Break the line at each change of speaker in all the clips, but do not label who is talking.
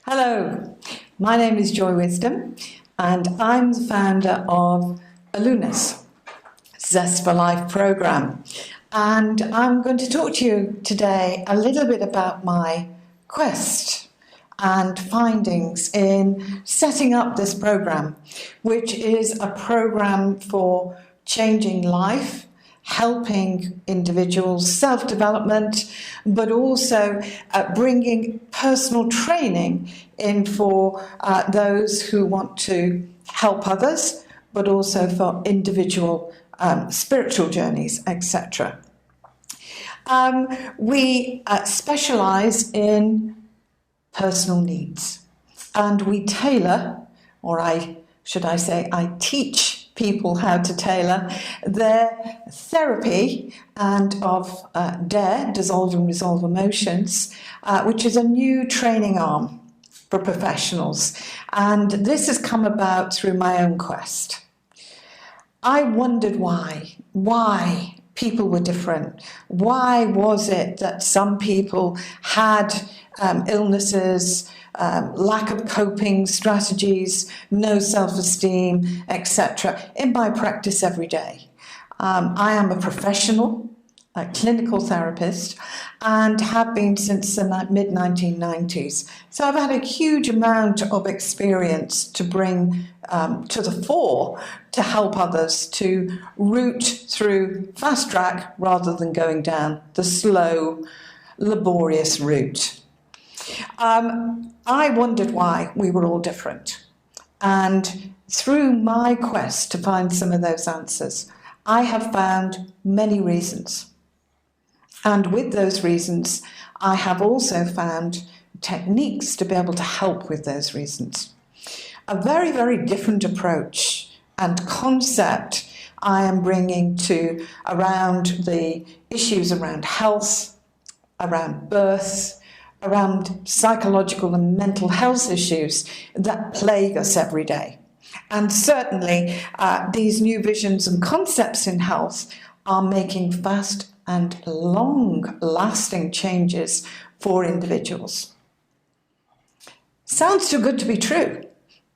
Hello, my name is Joy Wisdom, and I'm the founder of Alunas, Zest for Life program. And I'm going to talk to you today a little bit about my quest and findings in setting up this program, which is a program for changing life, helping individuals, self-development, but also bringing personal training in for those who want to help others, but also for individual spiritual journeys, etc. We specialise in personal needs, and we tailor, or I teach people how to tailor their therapy and of DARE, Dissolve and Resolve Emotions, which is a new training arm for professionals. And this has come about through my own quest. I wondered why people were different. Why was it that some people had illnesses, lack of coping strategies, no self-esteem, etc. in my practice every day? I am a professional, a clinical therapist, and have been since the mid-1990s. So I've had a huge amount of experience to bring to the fore to help others to route through fast track rather than going down the slow, laborious route. I wondered why we were all different. And through my quest to find some of those answers, I have found many reasons. And with those reasons, I have also found techniques to be able to help with those reasons. A very, very different approach and concept I am bringing to around the issues around health, around birth, around psychological and mental health issues that plague us every day. And certainly these new visions and concepts in health are making fast and long-lasting changes for individuals. Sounds too good to be true,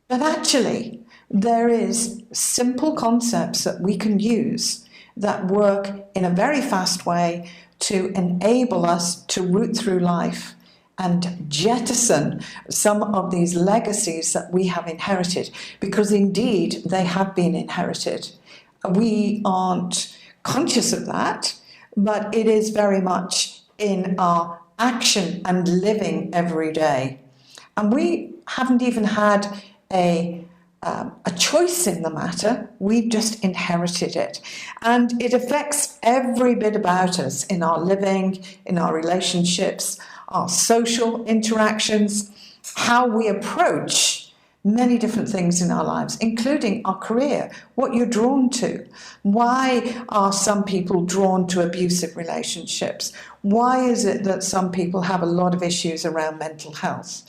but actually there is simple concepts that we can use that work in a very fast way to enable us to route through life and jettison some of these legacies that we have inherited, because indeed they have been inherited. We aren't conscious of that, but it is very much in our action and living every day. And we haven't even had a choice in the matter. We've just inherited it. And it affects every bit about us in our living, in our relationships, our social interactions, how we approach many different things in our lives, including our career, what you're drawn to. Why are some people drawn to abusive relationships? Why is it that some people have a lot of issues around mental health?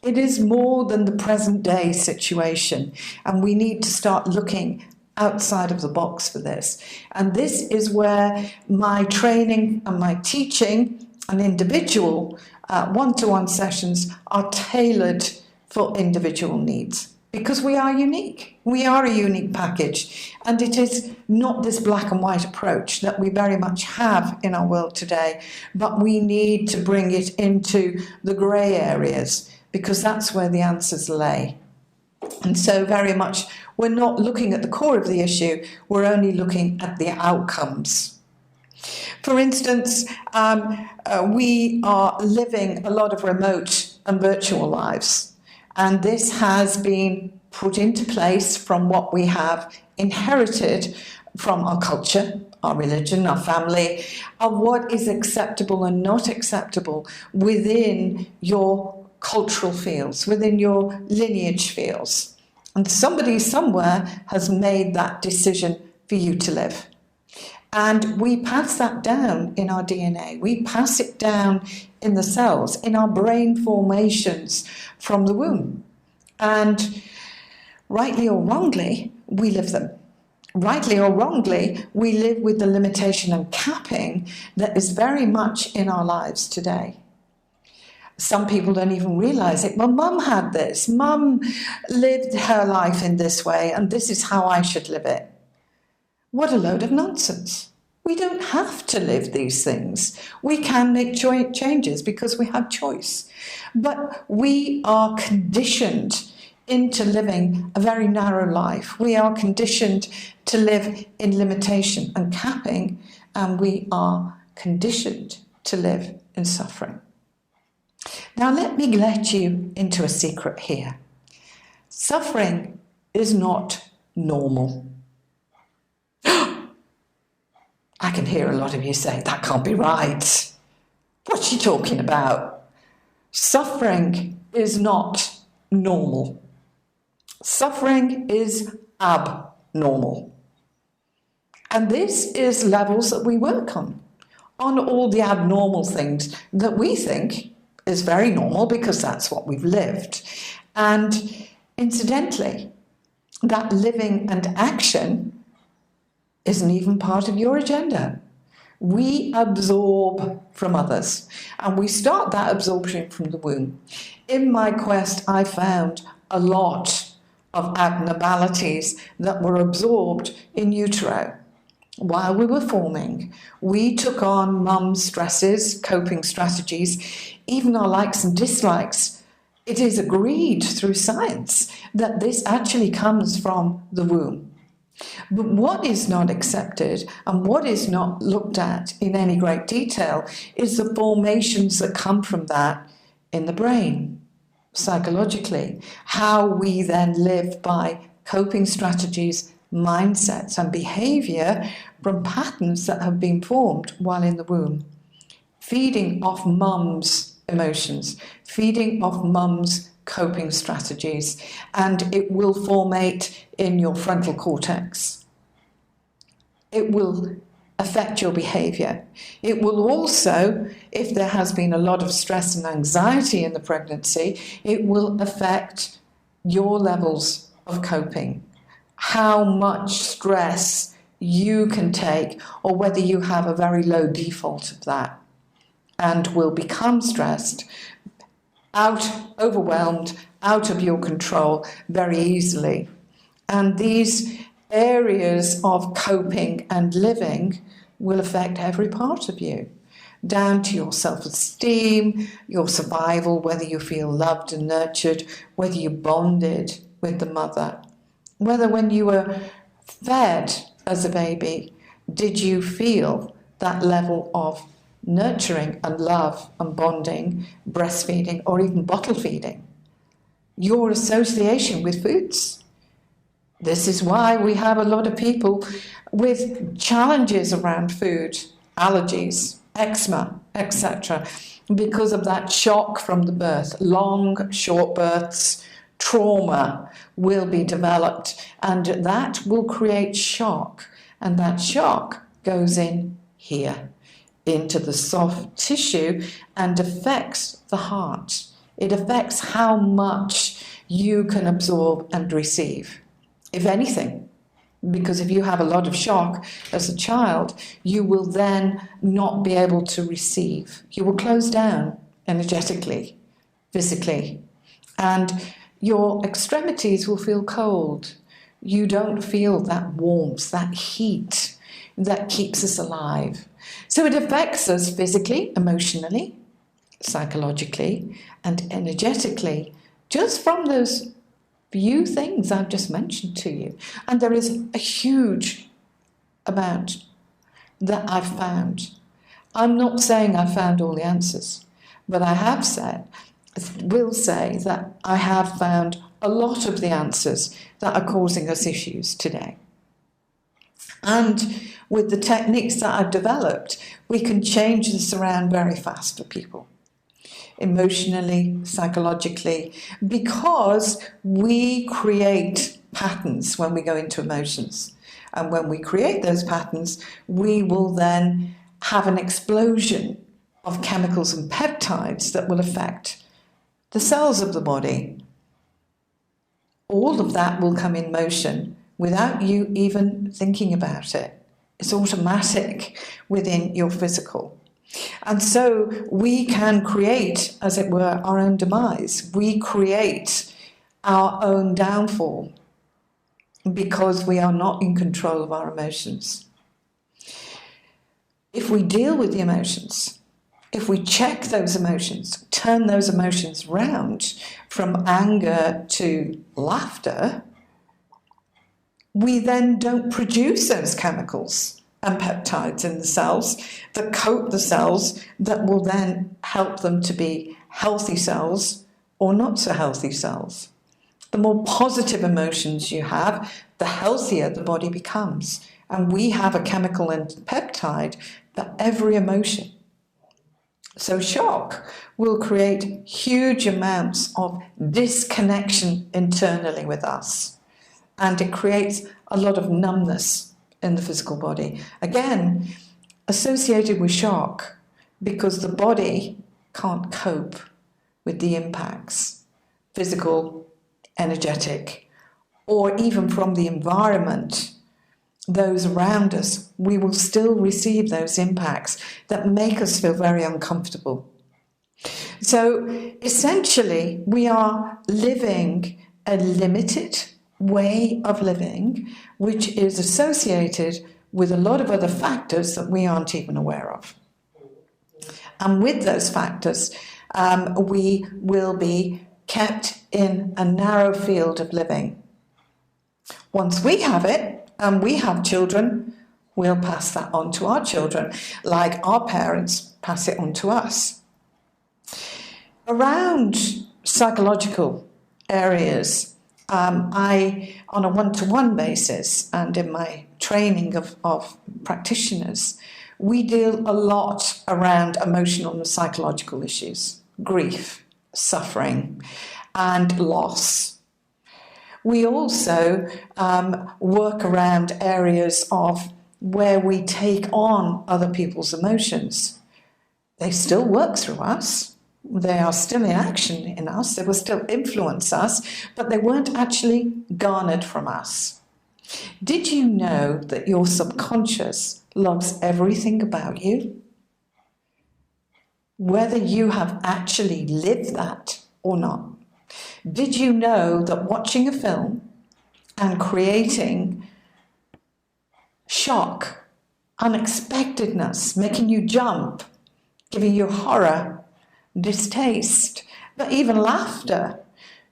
It is more than the present day situation, and we need to start looking outside of the box for this. And this is where my training and my teaching and individual one-to-one sessions are tailored for individual needs, because we are unique. We are a unique package, and it is not this black and white approach that we very much have in our world today, but we need to bring it into the grey areas, because that's where the answers lay. And so very much we're not looking at the core of the issue, we're only looking at the outcomes. For instance, we are living a lot of remote and virtual lives, and this has been put into place from what we have inherited from our culture, our religion, our family, of what is acceptable and not acceptable within your cultural fields, within your lineage fields. And somebody somewhere has made that decision for you to live. And we pass that down in our DNA. We pass it down in the cells, in our brain formations from the womb. And rightly or wrongly, we live them. Rightly or wrongly, we live with the limitation and capping that is very much in our lives today. Some people don't even realize it. Well, mum had this. Mum lived her life in this way, and this is how I should live it. What a load of nonsense. We don't have to live these things. We can make changes because we have choice. But we are conditioned into living a very narrow life. We are conditioned to live in limitation and capping, and we are conditioned to live in suffering. Now let me let you into a secret here. Suffering is not normal. I can hear a lot of you saying, that can't be right. What's she talking about? Suffering is not normal. Suffering is abnormal. And this is levels that we work on all the abnormal things that we think is very normal because that's what we've lived. And incidentally, that living and action isn't even part of your agenda. We absorb from others, and we start that absorption from the womb. In my quest, I found a lot of abnormalities that were absorbed in utero. While we were forming, we took on mum's stresses, coping strategies, even our likes and dislikes. It is agreed through science that this actually comes from the womb. But what is not accepted and what is not looked at in any great detail is the formations that come from that in the brain, psychologically, how we then live by coping strategies, mindsets and behaviour from patterns that have been formed while in the womb, feeding off mum's emotions, feeding off mum's coping strategies, and it will formate in your frontal cortex. It will affect your behaviour. It will also, if there has been a lot of stress and anxiety in the pregnancy, it will affect your levels of coping, how much stress you can take, or whether you have a very low default of that and will become stressed, overwhelmed, out of your control very easily. And these areas of coping and living will affect every part of you, down to your self-esteem, your survival, whether you feel loved and nurtured, whether you bonded with the mother, whether when you were fed as a baby, did you feel that level of nurturing and love and bonding, breastfeeding, or even bottle feeding? Your association with foods. This is why we have a lot of people with challenges around food, allergies, eczema, etc., because of that shock from the birth. Long, short births, trauma will be developed, and that will create shock, and that shock goes in here, into the soft tissue, and affects the heart. It affects how much you can absorb and receive, if anything. Because if you have a lot of shock as a child, you will then not be able to receive. You will close down energetically, physically, and your extremities will feel cold. You don't feel that warmth, that heat that keeps us alive. So it affects us physically, emotionally, psychologically, and energetically, just from those few things I've just mentioned to you. And there is a huge amount that I've found. I'm not saying I've found all the answers, but I have will say that I have found a lot of the answers that are causing us issues today. And with the techniques that I've developed, we can change this around very fast for people, emotionally, psychologically, because we create patterns when we go into emotions. And when we create those patterns, we will then have an explosion of chemicals and peptides that will affect the cells of the body. All of that will come in motion without you even thinking about it. It's automatic within your physical. And so we can create, as it were, our own demise. We create our own downfall because we are not in control of our emotions. If we deal with the emotions, if we check those emotions, turn those emotions round from anger to laughter, we then don't produce those chemicals and peptides in the cells that coat the cells that will then help them to be healthy cells or not so healthy cells. The more positive emotions you have, the healthier the body becomes. And we have a chemical and peptide for every emotion. So shock will create huge amounts of disconnection internally with us. And it creates a lot of numbness in the physical body. Again, associated with shock, because the body can't cope with the impacts, physical, energetic, or even from the environment, those around us, we will still receive those impacts that make us feel very uncomfortable. So essentially, we are living a limited way of living, which is associated with a lot of other factors that we aren't even aware of. And with those factors, we will be kept in a narrow field of living. Once we have it, and we have children, we'll pass that on to our children, like our parents pass it on to us. Around psychological areas, I, on a one-to-one basis, and in my training of practitioners, we deal a lot around emotional and psychological issues, grief, suffering, and loss. We also work around areas of where we take on other people's emotions. They still work through us. They are still in action in us. They will still influence us, but they weren't actually garnered from us. Did you know that your subconscious logs everything about you? Whether you have actually lived that or not. Did you know that watching a film and creating shock, unexpectedness, making you jump, giving you horror, distaste, but even laughter,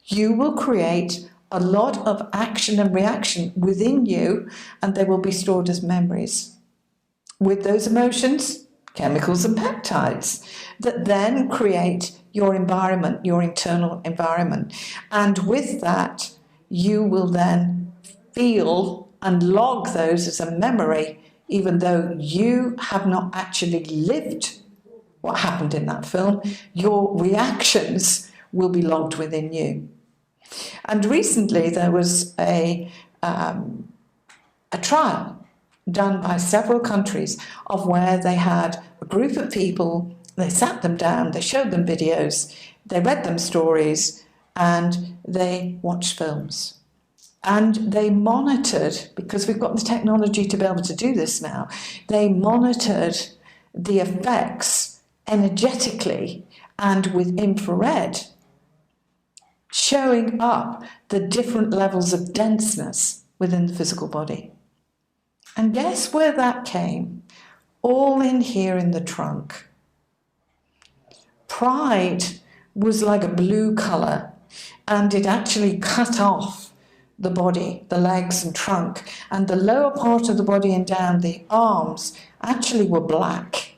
you will create a lot of action and reaction within you, and they will be stored as memories. With those emotions, chemicals and peptides that then create your environment, your internal environment. And with that, you will then feel and log those as a memory, even though you have not actually lived what happened in that film. Your reactions will be logged within you. And recently there was a trial done by several countries of where they had a group of people, they sat them down, they showed them videos, they read them stories, and they watched films. And they monitored, because we've got the technology to be able to do this now, they monitored the effects energetically and with infrared, showing up the different levels of denseness within the physical body. And guess where that came? All in here in the trunk. Pride was like a blue colour, and it actually cut off the body, the legs and trunk, and the lower part of the body and down, the arms, actually were black.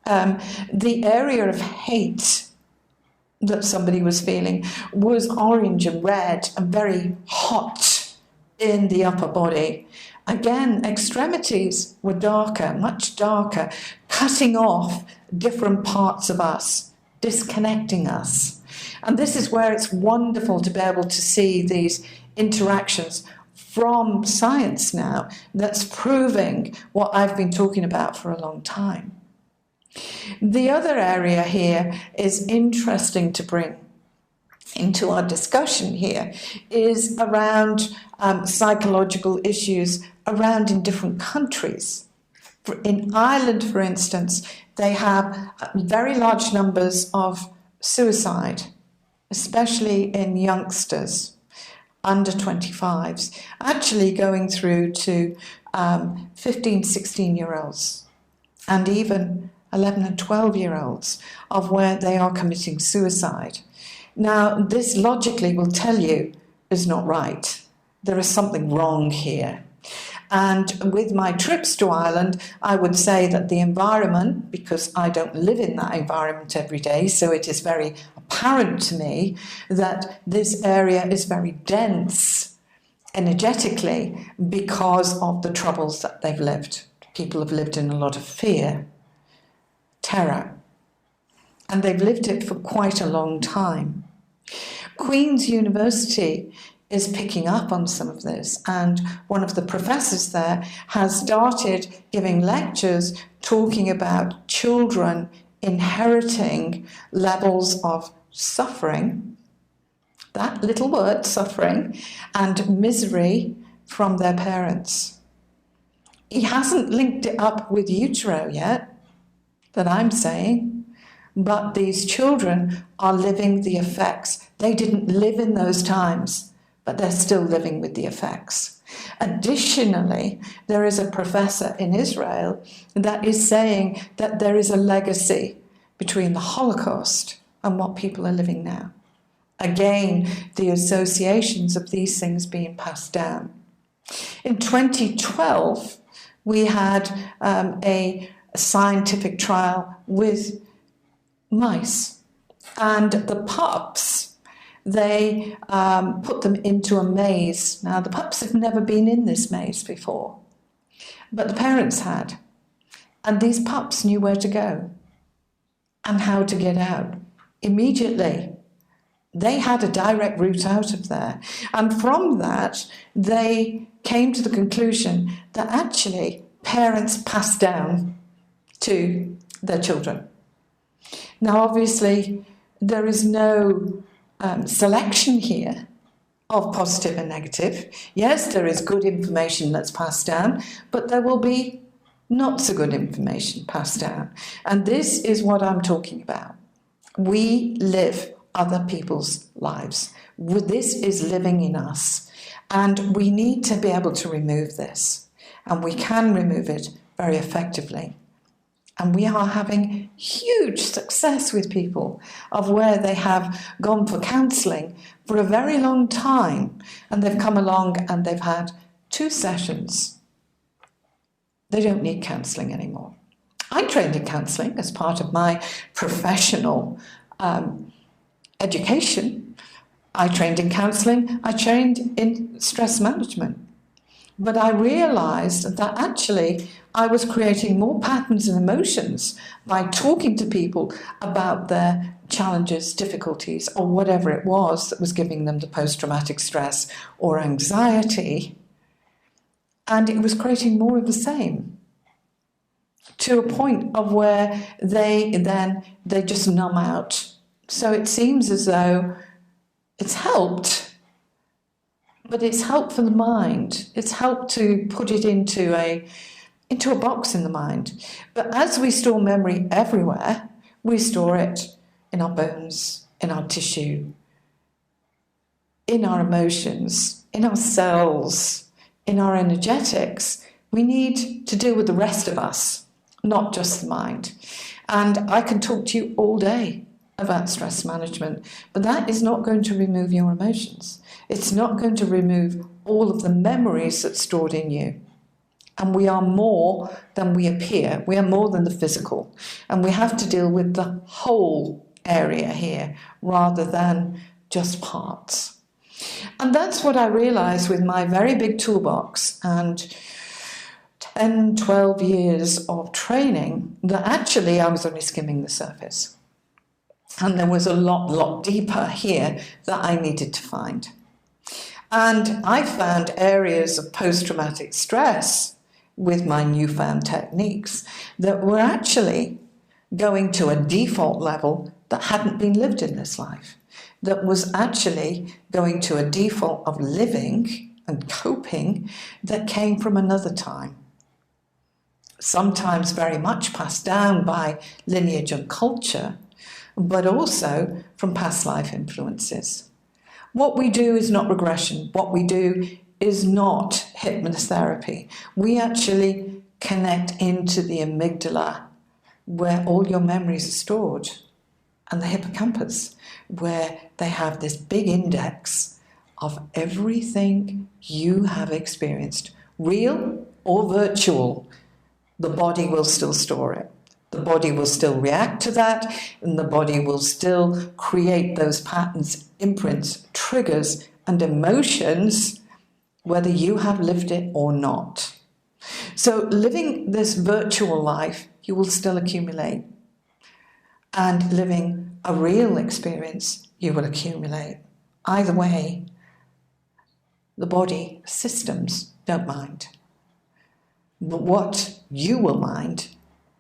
The area of hate that somebody was feeling was orange and red and very hot in the upper body. Again, extremities were darker, much darker, cutting off different parts of us, disconnecting us. And this is where it's wonderful to be able to see these interactions from science now that's proving what I've been talking about for a long time. The other area here is interesting to bring into our discussion here is around psychological issues around in different countries. In Ireland, for instance, they have very large numbers of suicide, especially in youngsters under 25s, actually going through to 15, 16-year-olds, and even 11 and 12-year-olds, of where they are committing suicide. Now, this logically will tell you is not right. There is something wrong here. And with my trips to Ireland, I would say that the environment, because I don't live in that environment every day, so it is very apparent to me that this area is very dense energetically because of the troubles that they've lived. People have lived in a lot of fear, terror, and they've lived it for quite a long time. Queen's University is picking up on some of this, and one of the professors there has started giving lectures talking about children inheriting levels of suffering, that little word, suffering, and misery from their parents. He hasn't linked it up with utero yet, that I'm saying, but these children are living the effects. They didn't live in those times, but they're still living with the effects. Additionally, there is a professor in Israel that is saying that there is a legacy between the Holocaust and what people are living now. Again, the associations of these things being passed down. In 2012, we had a scientific trial with mice, and the pups, they put them into a maze. Now, the pups have never been in this maze before, but the parents had. And these pups knew where to go and how to get out immediately. They had a direct route out of there. And from that, they came to the conclusion that actually parents pass down to their children. Now, obviously, there is no selection here of positive and negative. Yes, there is good information that's passed down, but there will be not so good information passed down. And this is what I'm talking about. We live other people's lives. This is living in us. And we need to be able to remove this. And we can remove it very effectively. And we are having huge success with people of where they have gone for counselling for a very long time, and they've come along and they've had 2 sessions. They don't need counselling anymore. I trained in counselling as part of my professional education. I trained in counselling. I trained in stress management. But I realised that actually I was creating more patterns and emotions by talking to people about their challenges, difficulties, or whatever it was that was giving them the post-traumatic stress or anxiety. And it was creating more of the same, to a point of where they just numb out. So it seems as though it's helped, but it's helped for the mind. It's helped to put it into a box in the mind. But as we store memory everywhere, we store it in our bones, in our tissue, in our emotions, in our cells, in our energetics. We need to deal with the rest of us, not just the mind. And I can talk to you all day about stress management, but that is not going to remove your emotions. It's not going to remove all of the memories that's stored in you. And we are more than we appear. We are more than the physical. And we have to deal with the whole area here rather than just parts. And that's what I realized with my very big toolbox and 10, 12 years of training, that actually I was only skimming the surface. And there was a lot deeper here that I needed to find. And I found areas of post-traumatic stress with my newfound techniques that were actually going to a default level that hadn't been lived in this life, that was actually going to a default of living and coping that came from another time. sometimes very much passed down by lineage and culture, but also from past life influences. What we do is not regression. What we do is not hypnotherapy. We actually connect into the amygdala, where all your memories are stored, and the hippocampus, where they have this big index of everything you have experienced, real or virtual. The body will still store it. The body will still react to that, and the body will still create those patterns, imprints, triggers, and emotions, whether you have lived it or not. So living this virtual life, you will still accumulate. And living a real experience, you will accumulate. Either way, the body systems don't mind. But what you will mind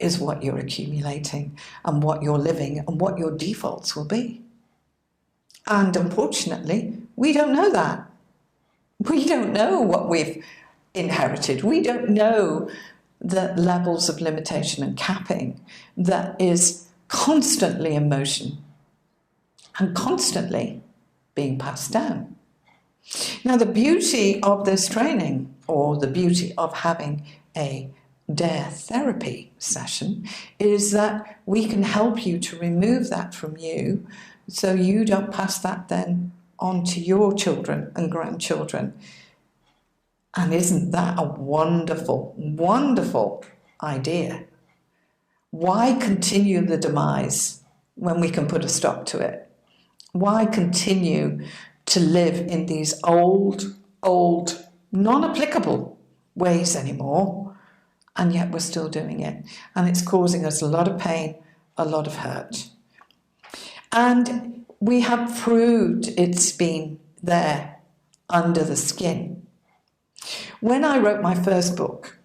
is what you're accumulating and what you're living and what your defaults will be. And unfortunately, we don't know that. We don't know what we've inherited. We don't know the levels of limitation and capping that is constantly in motion and constantly being passed down. Now, the beauty of this training, or the beauty of having a DARE therapy session, is that we can help you to remove that from you so you don't pass that then on to your children and grandchildren. And isn't that a wonderful, wonderful idea? Why continue the demise when we can put a stop to it? Why continue to live in these old, non-applicable ways anymore? And yet we're still doing it. And it's causing us a lot of pain, a lot of hurt. And we have proved it's been there under the skin. When I wrote my first book,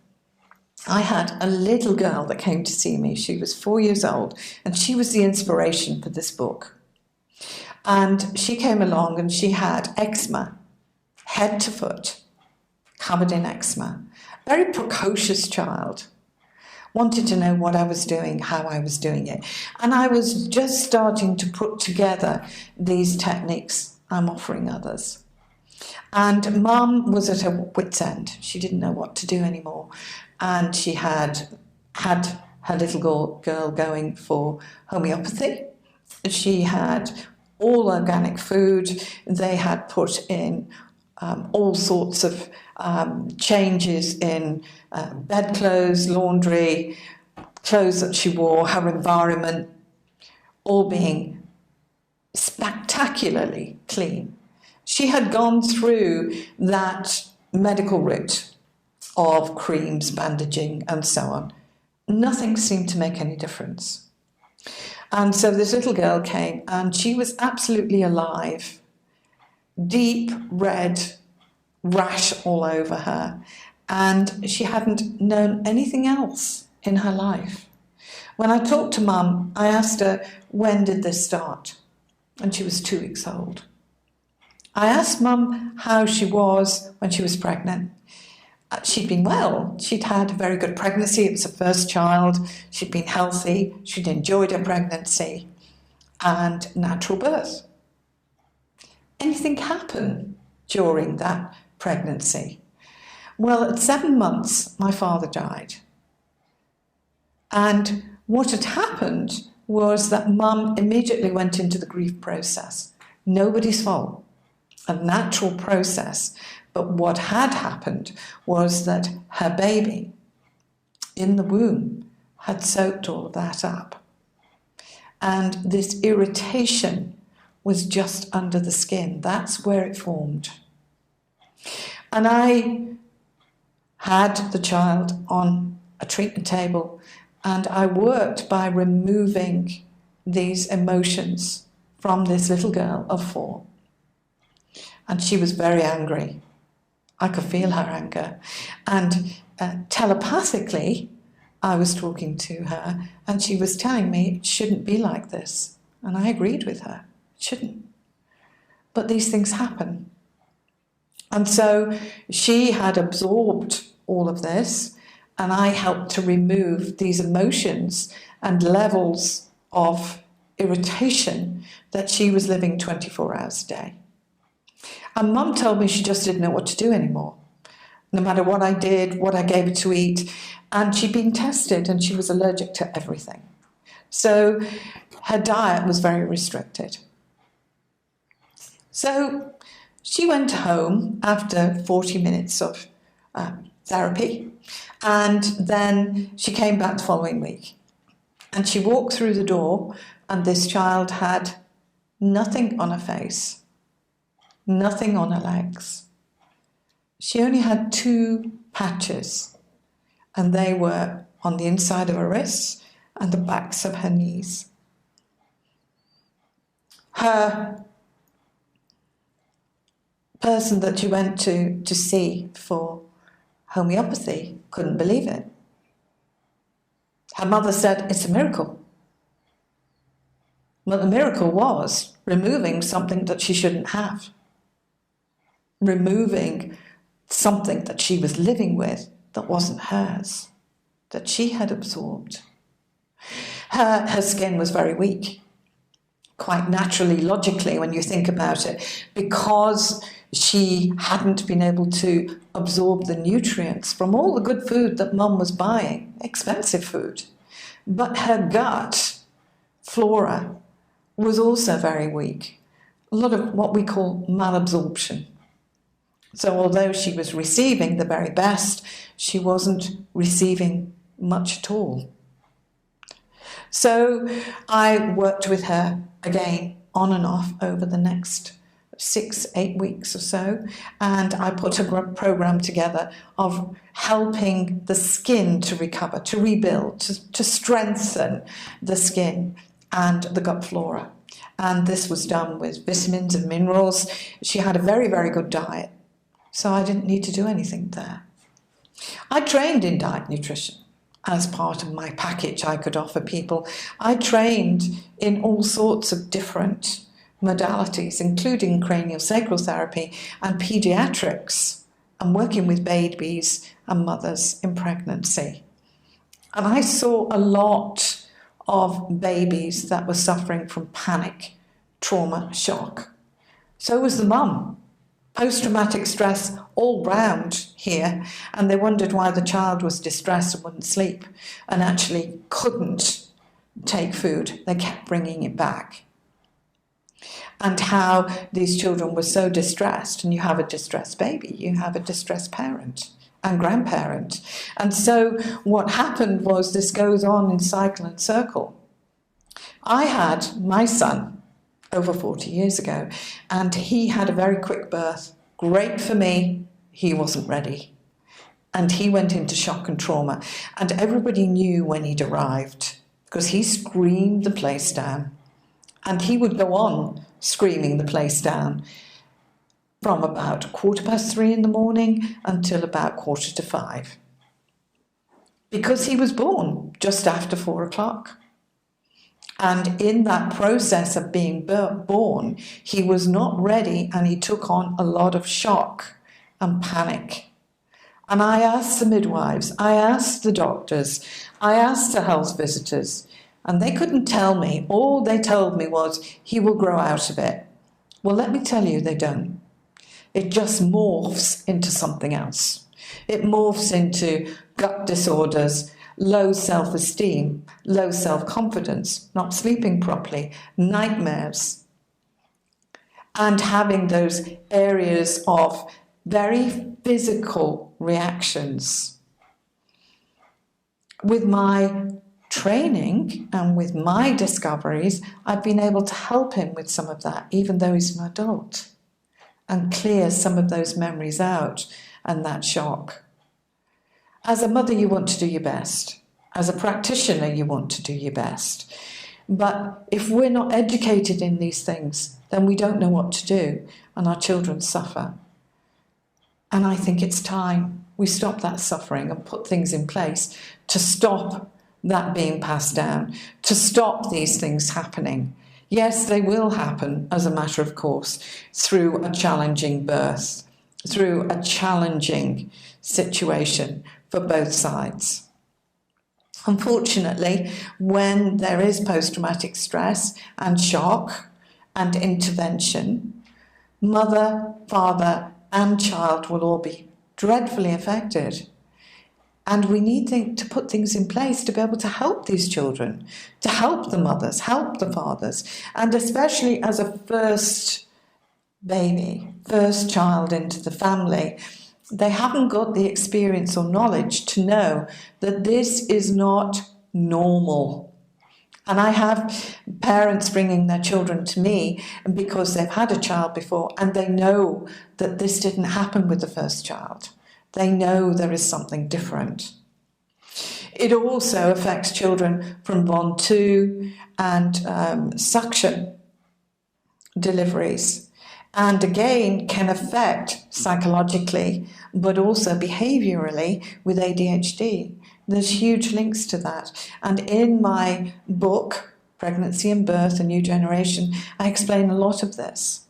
I had a little girl that came to see me. She was 4 years old, and she was the inspiration for this book. And she came along and she had eczema, head to foot, covered in eczema. Very precocious child. Wanted to know what I was doing, how I was doing it. And I was just starting to put together these techniques I'm offering others. And Mum was at her wit's end. She didn't know what to do anymore. And she had her little girl going for homeopathy. She had all organic food. They had put in all sorts of changes in bedclothes, laundry, clothes that she wore, her environment, all being spectacularly clean. She had gone through that medical route of creams, bandaging, and so on. Nothing seemed to make any difference. And so this little girl came, and she was absolutely alive. Deep red rash all over her, and she hadn't known anything else in her life. When I talked to Mum, I asked her, when did this start? And she was 2 weeks old. I asked Mum how she was when she was pregnant. She'd been well. She'd had a very good pregnancy. It was her first child. She'd been healthy. She'd enjoyed her pregnancy and natural birth. Anything happen during that pregnancy? Well, at 7 months, my father died. And what had happened was that Mum immediately went into the grief process. Nobody's fault. A natural process. But what had happened was that her baby in the womb had soaked all of that up. And this irritation was just under the skin. That's where it formed. And I had the child on a treatment table, and I worked by removing these emotions from this little girl of 4. And she was very angry. I could feel her anger. And telepathically, I was talking to her, and she was telling me it shouldn't be like this. And I agreed with her. It shouldn't. But these things happen. And so she had absorbed all of this, And I helped to remove these emotions and levels of irritation that she was living 24 hours a day. And Mum told me she just didn't know what to do anymore, no matter what I did, what I gave her to eat. And she'd been tested and she was allergic to everything. So her diet was very restricted. So she went home after 40 minutes of therapy, and then she came back the following week. And she walked through the door, and this child had nothing on her face, nothing on her legs. She only had 2 patches, and they were on the inside of her wrists and the backs of her knees. Her person that she went to see for homeopathy couldn't believe it. Her mother said, it's a miracle. But the miracle was removing something that she shouldn't have. Removing something that she was living with that wasn't hers, that she had absorbed. Her skin was very weak, quite naturally, logically, when you think about it, because she hadn't been able to absorb the nutrients from all the good food that Mum was buying, expensive food. But her gut flora was also very weak, a lot of what we call malabsorption. So although she was receiving the very best, she wasn't receiving much at all. So I worked with her again on and off over the next 6-8 weeks or so, and I put a program together of helping the skin to recover, to rebuild, to strengthen the skin and the gut flora. And this was done with vitamins and minerals. She had a very, very good diet, so I didn't need to do anything there. I trained in diet nutrition as part of my package I could offer people. I trained in all sorts of different modalities, including craniosacral therapy and pediatrics, and working with babies and mothers in pregnancy. And I saw a lot of babies that were suffering from panic, trauma, shock. So was the mum. Post-traumatic stress all round here, and they wondered why the child was distressed and wouldn't sleep and actually couldn't take food. They kept bringing it back. And how these children were so distressed, and you have a distressed baby, you have a distressed parent and grandparent. And so what happened was this goes on in cycle and circle. I had my son over 40 years ago, and he had a very quick birth. Great for me, he wasn't ready. And he went into shock and trauma, and everybody knew when he'd arrived because he screamed the place down. And he would go on screaming the place down from about 3:15 in the morning until about 4:45. Because he was born just after 4 o'clock. And in that process of being born, he was not ready, and he took on a lot of shock and panic. And I asked the midwives, I asked the doctors, I asked the health visitors, and they couldn't tell me. All they told me was, he will grow out of it. Well, let me tell you, they don't. It just morphs into something else. It morphs into gut disorders, low self-esteem, low self-confidence, not sleeping properly, nightmares, and having those areas of very physical reactions. With my training and with my discoveries, I've been able to help him with some of that, even though he's an adult, and clear some of those memories out and that shock. As a mother, you want to do your best. As a practitioner, you want to do your best. But if we're not educated in these things, then we don't know what to do, and our children suffer. And I think it's time we stop that suffering and put things in place to stop that being passed down, to stop these things happening. Yes, they will happen as a matter of course through a challenging birth, through a challenging situation, for both sides. Unfortunately, when there is post-traumatic stress and shock and intervention, mother, father, and child will all be dreadfully affected. And we need to put things in place to be able to help these children, to help the mothers, help the fathers, and especially as a first baby, first child into the family, they haven't got the experience or knowledge to know that this is not normal. And I have parents bringing their children to me because they've had a child before and they know that this didn't happen with the first child. They know there is something different. It also affects children from Bond 2 and suction deliveries. And again, can affect psychologically, but also behaviourally with ADHD. There's huge links to that. And in my book, Pregnancy and Birth, A New Generation, I explain a lot of this.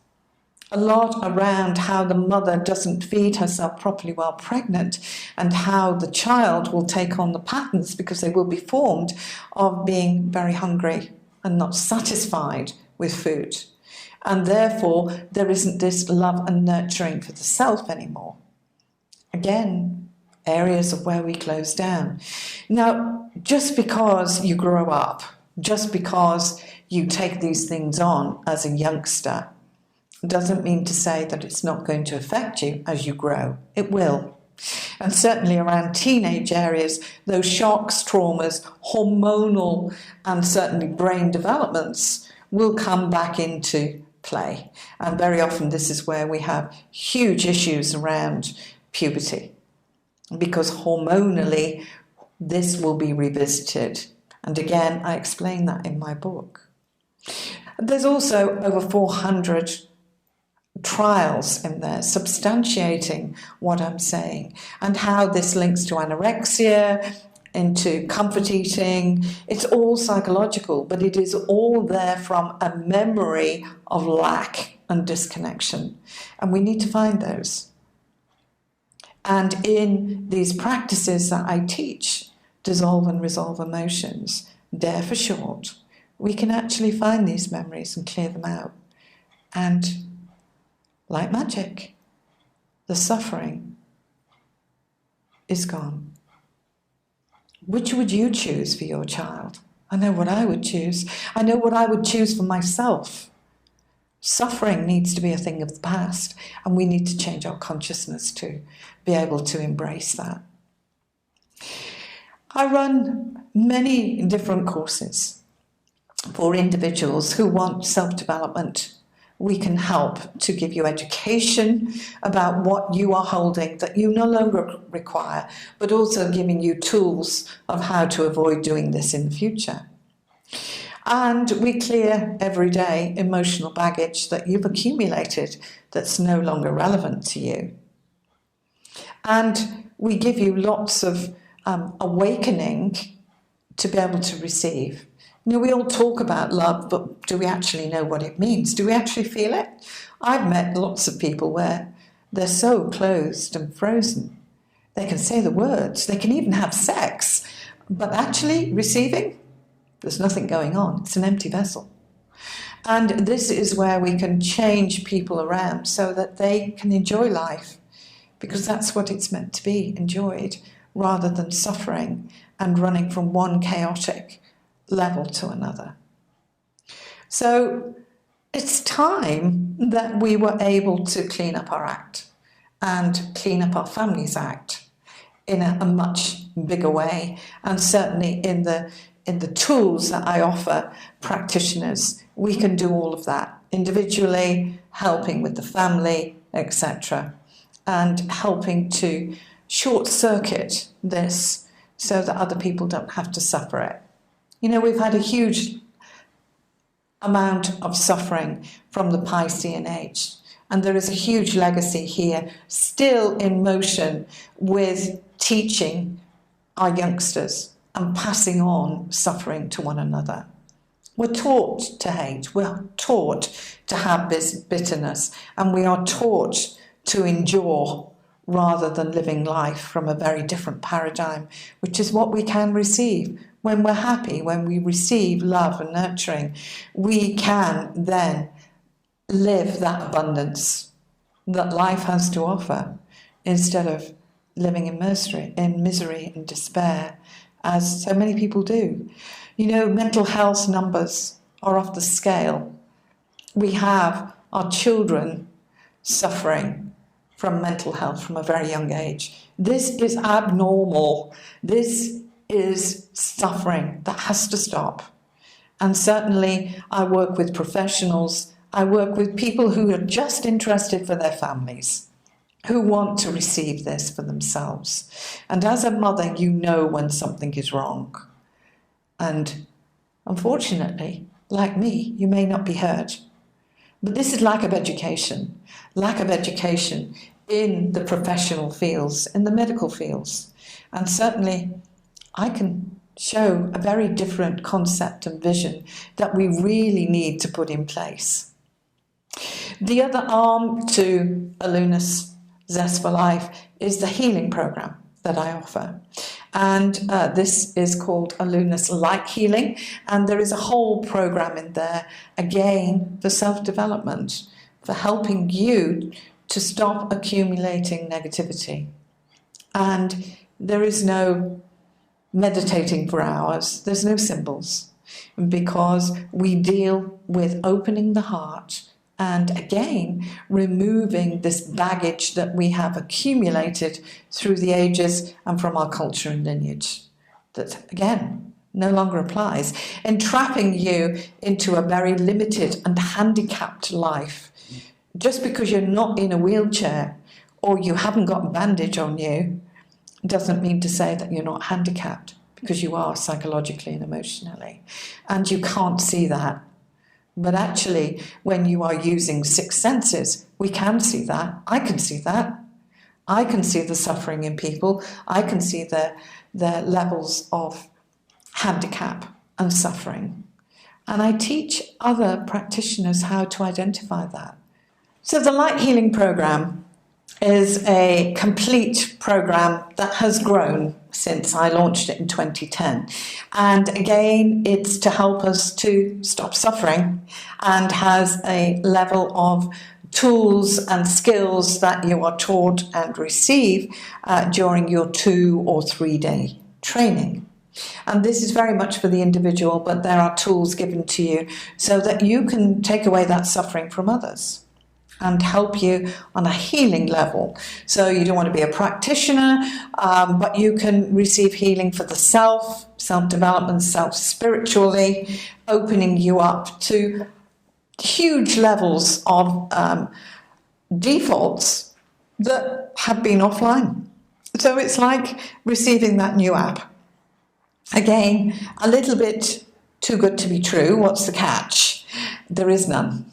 A lot around how the mother doesn't feed herself properly while pregnant and how the child will take on the patterns, because they will be formed, of being very hungry and not satisfied with food. And therefore, there isn't this love and nurturing for the self anymore. Again, areas of where we close down. Now, just because you grow up, just because you take these things on as a youngster, doesn't mean to say that it's not going to affect you as you grow. It will. And certainly around teenage areas, those shocks, traumas, hormonal and certainly brain developments will come back into play. And very often this is where we have huge issues around puberty, because hormonally this will be revisited. And again, I explain that in my book. There's also over 400 trials in there substantiating what I'm saying and how this links to anorexia, into comfort eating. It's all psychological, but it is all there from a memory of lack and disconnection. And we need to find those. And in these practices that I teach, dissolve and resolve emotions, DARE for short, we can actually find these memories and clear them out. And like magic, the suffering is gone. Which would you choose for your child? I know what I would choose. I know what I would choose for myself. Suffering needs to be a thing of the past, and we need to change our consciousness to be able to embrace that. I run many different courses for individuals who want self-development. We can help to give you education about what you are holding that you no longer require, but also giving you tools of how to avoid doing this in the future. And we clear every day emotional baggage that you've accumulated that's no longer relevant to you. And we give you lots of awakening to be able to receive. You know, we all talk about love, but do we actually know what it means? Do we actually feel it? I've met lots of people where they're so closed and frozen. They can say the words, they can even have sex, but actually receiving, there's nothing going on. It's an empty vessel. And this is where we can change people around so that they can enjoy life, because that's what it's meant to be, enjoyed, rather than suffering and running from one chaotic level to another. So it's time that we were able to clean up our act and clean up our family's act in a much bigger way, and certainly in the tools that I offer practitioners, we can do all of that individually, helping with the family, etc., and helping to short circuit this so that other people don't have to suffer it. You know, we've had a huge amount of suffering from the Piscean age, and there is a huge legacy here still in motion with teaching our youngsters and passing on suffering to one another. We're taught to hate, we're taught to have this bitterness, and we are taught to endure rather than living life from a very different paradigm, which is what we can receive. When we're happy, when we receive love and nurturing, we can then live that abundance that life has to offer instead of living in misery and despair, as so many people do. You know, mental health numbers are off the scale. We have our children suffering from mental health from a very young age. This is abnormal. This is suffering that has to stop. And certainly I work with professionals, I work with people who are just interested for their families, who want to receive this for themselves. And as a mother, you know when something is wrong. And unfortunately, like me, you may not be heard. But this is lack of education in the professional fields, in the medical fields. And certainly I can show a very different concept and vision that we really need to put in place. The other arm to Alunas Zest for Life is the healing program that I offer. And this is called Alunas Light Healing. And there is a whole program in there, again, for self-development, for helping you to stop accumulating negativity. And there is no meditating for hours. There's no symbols, because we deal with opening the heart and, again, removing this baggage that we have accumulated through the ages and from our culture and lineage that, again, no longer applies, entrapping you into a very limited and handicapped life. Just because you're not in a wheelchair or you haven't got a bandage on you doesn't mean to say that you're not handicapped, because you are psychologically and emotionally. And you can't see that. But actually, when you are using six senses, we can see that. I can see that. I can see the suffering in people. I can see their levels of handicap and suffering. And I teach other practitioners how to identify that. So the Light Healing Program is a complete program that has grown since I launched it in 2010. And again, it's to help us to stop suffering, and has a level of tools and skills that you are taught and receive during your 2 or 3 day training. And this is very much for the individual, but there are tools given to you so that you can take away that suffering from others and help you on a healing level. So you don't want to be a practitioner, but you can receive healing for the self-development, self-spiritually, opening you up to huge levels of defaults that have been offline. So it's like receiving that new app. Again, a little bit too good to be true. What's the catch? There is none.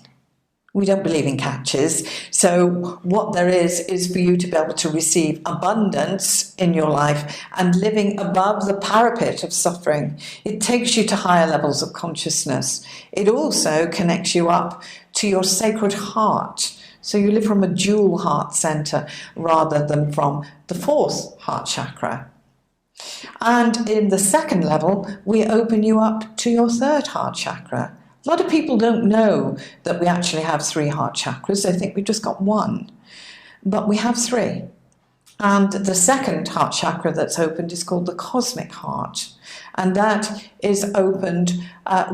We don't believe in catches. So what there is for you to be able to receive abundance in your life and living above the parapet of suffering. It takes you to higher levels of consciousness. It also connects you up to your sacred heart. So you live from a dual heart center rather than from the 4th heart chakra. And in the 2nd level, we open you up to your 3rd heart chakra. A lot of people don't know that we actually have 3 heart chakras. They think we've just got 1, but we have 3. And the 2nd heart chakra that's opened is called the cosmic heart. And that is opened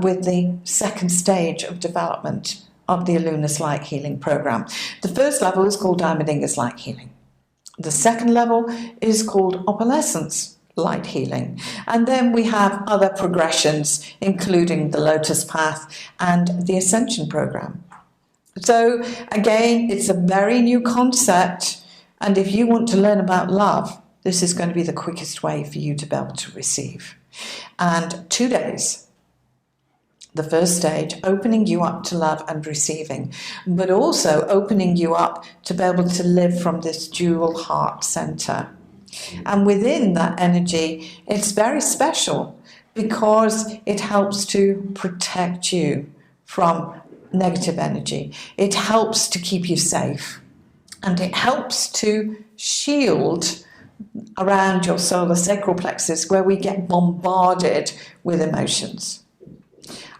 with the 2nd stage of development of the Alunas Light Healing Program. The 1st level is called Diamondinga's Light Healing. The 2nd level is called Opalescence Light Healing. And then we have other progressions, including the Lotus Path and the Ascension Program. So again, it's a very new concept. And if you want to learn about love, this is going to be the quickest way for you to be able to receive. And 2 days. The 1st stage, opening you up to love and receiving, but also opening you up to be able to live from this dual heart center. And within that energy, it's very special because it helps to protect you from negative energy. It helps to keep you safe. and it helps to shield around your solar sacral plexus where we get bombarded with emotions.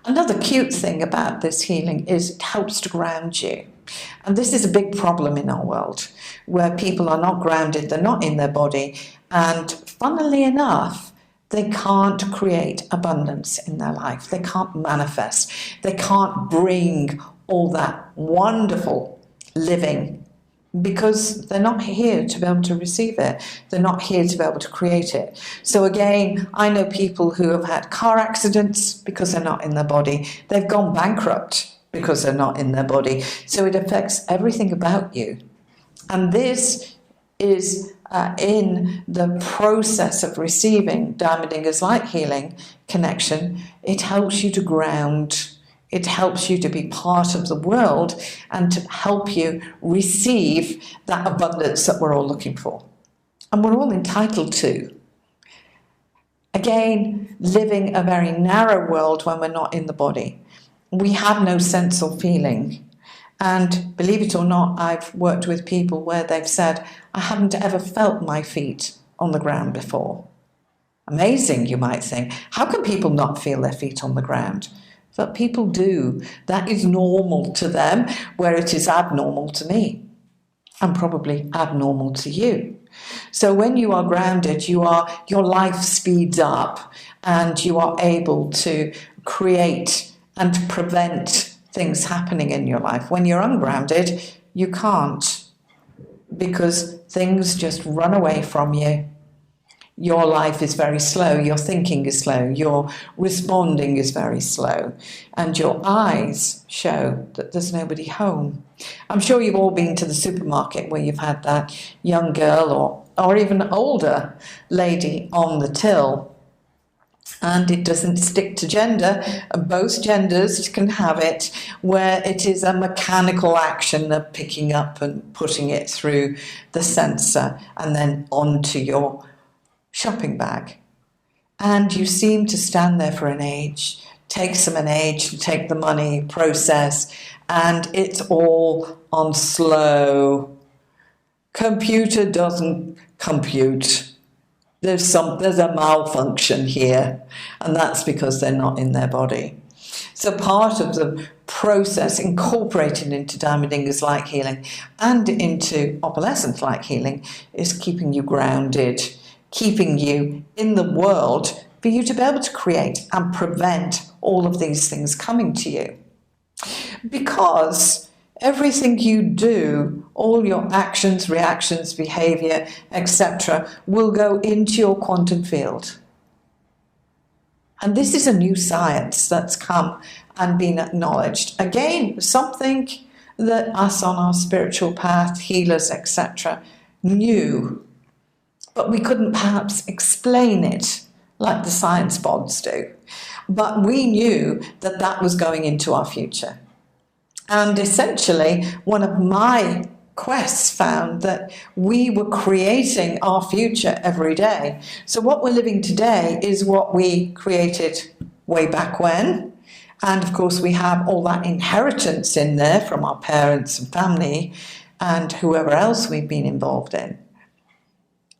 Another cute thing about this healing is it helps to ground you. And this is a big problem in our world, where people are not grounded, they're not in their body, and funnily enough, they can't create abundance in their life. They can't manifest. They can't bring all that wonderful living because they're not here to be able to receive it. They're not here to be able to create it. So again, I know people who have had car accidents because they're not in their body. They've gone bankrupt because they're not in their body. So it affects everything about you. And this is in the process of receiving Diamond Dingus Light Healing connection, it helps you to ground. It helps you to be part of the world and to help you receive that abundance that we're all looking for. And we're all entitled to. Again, living a very narrow world when we're not in the body. We have no sense or feeling. And believe it or not, I've worked with people where they've said, I haven't ever felt my feet on the ground before. Amazing, you might think. How can people not feel their feet on the ground? But people do. That is normal to them, where it is abnormal to me, and probably abnormal to you. So when you are grounded, your life speeds up, and you are able to create and prevent things happening in your life. When you're ungrounded, you can't, because things just run away from you. Your life is very slow, your thinking is slow, your responding is very slow, and your eyes show that there's nobody home. I'm sure you've all been to the supermarket where you've had that young girl or even older lady on the till, and it doesn't stick to gender. Both genders can have it, where it is a mechanical action of picking up and putting it through the sensor and then onto your shopping bag. And you seem to stand there for an age. Takes them an age to take the money, process, and it's all on slow. Computer doesn't compute. There's a malfunction here, and that's because they're not in their body. So part of the process incorporated into Diamond Dingus Light Healing and into Opalescent Light Healing is keeping you grounded, keeping you in the world for you to be able to create and prevent all of these things coming to you. Because everything you do, all your actions, reactions, behavior, etc., will go into your quantum field. And this is a new science that's come and been acknowledged. Again, something that us on our spiritual path, healers, etc., knew, but we couldn't perhaps explain it like the science bods do. But we knew that that was going into our future. And essentially, one of my quests found that we were creating our future every day. So what we're living today is what we created way back when. And of course, we have all that inheritance in there from our parents and family and whoever else we've been involved in.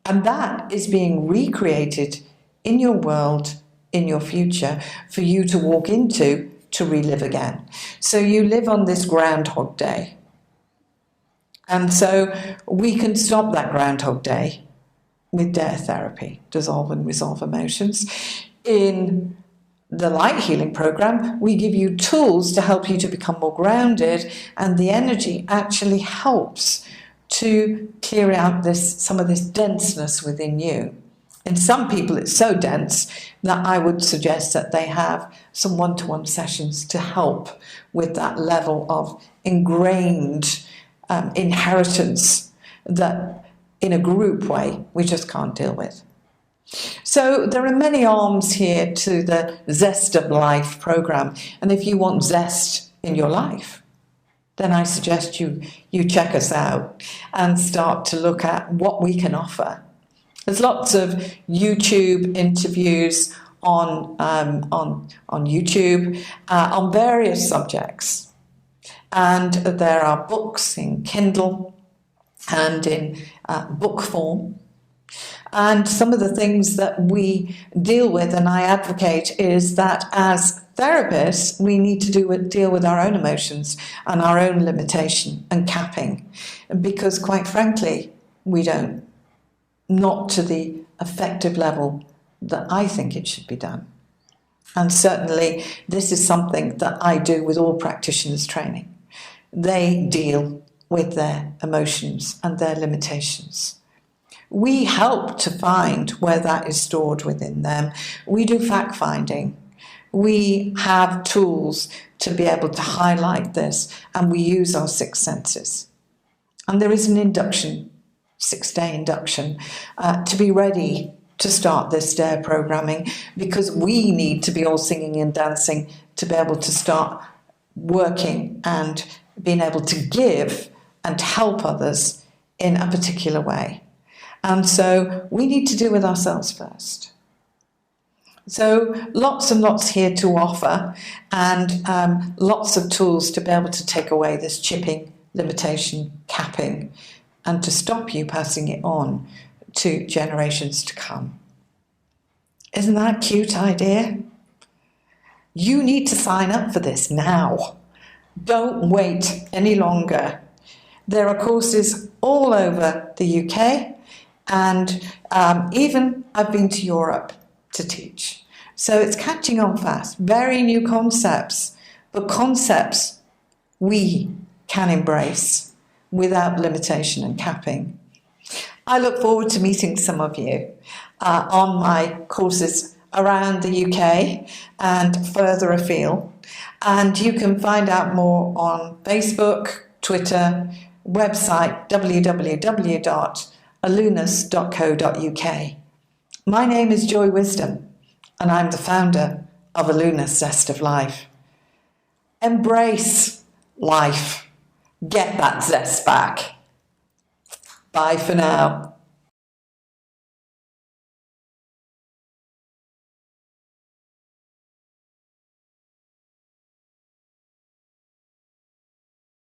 And that is being recreated in your world, in your future, for you to walk into to relive again. So you live on this Groundhog Day. And so we can stop that Groundhog Day with Dare Therapy, Dissolve and Resolve Emotions. In the Light Healing Program, we give you tools to help you to become more grounded, and the energy actually helps to clear out some of this denseness within you. In some people, it's so dense that I would suggest that they have some one-to-one sessions to help with that level of ingrained inheritance that in a group way we just can't deal with. So there are many arms here to the Zest of Life program, and if you want zest in your life, then I suggest you check us out and start to look at what we can offer. There's lots of YouTube interviews on YouTube on various subjects, and there are books in Kindle, and in book form. And some of the things that we deal with and I advocate is that as therapists, we need to deal with our own emotions and our own limitation and capping, because quite frankly, we don't, not to the effective level that I think it should be done. And certainly this is something that I do with all practitioners training. They deal with their emotions and their limitations. We help to find where that is stored within them. We do fact finding. We have tools to be able to highlight this, and we use our six senses. And there is an induction, 6-day induction, to be ready to start this DARE programming, because we need to be all singing and dancing to be able to start working and being able to give and help others in a particular way. And so we need to deal with ourselves first. So lots and lots here to offer, and lots of tools to be able to take away this chipping, limitation, capping, and to stop you passing it on to generations to come. Isn't that a cute idea? You need to sign up for this now. Don't wait any longer. There are courses all over the UK, and even I've been to Europe to teach. So it's catching on fast. Very new concepts, but concepts we can embrace without limitation and capping. I look forward to meeting some of you on my courses around the UK and further afield. And you can find out more on Facebook, Twitter, website www.alunus.co.uk. My name is Joy Wisdom, and I'm the founder of Alunus Zest of Life. Embrace life. Get that zest back. Bye for now.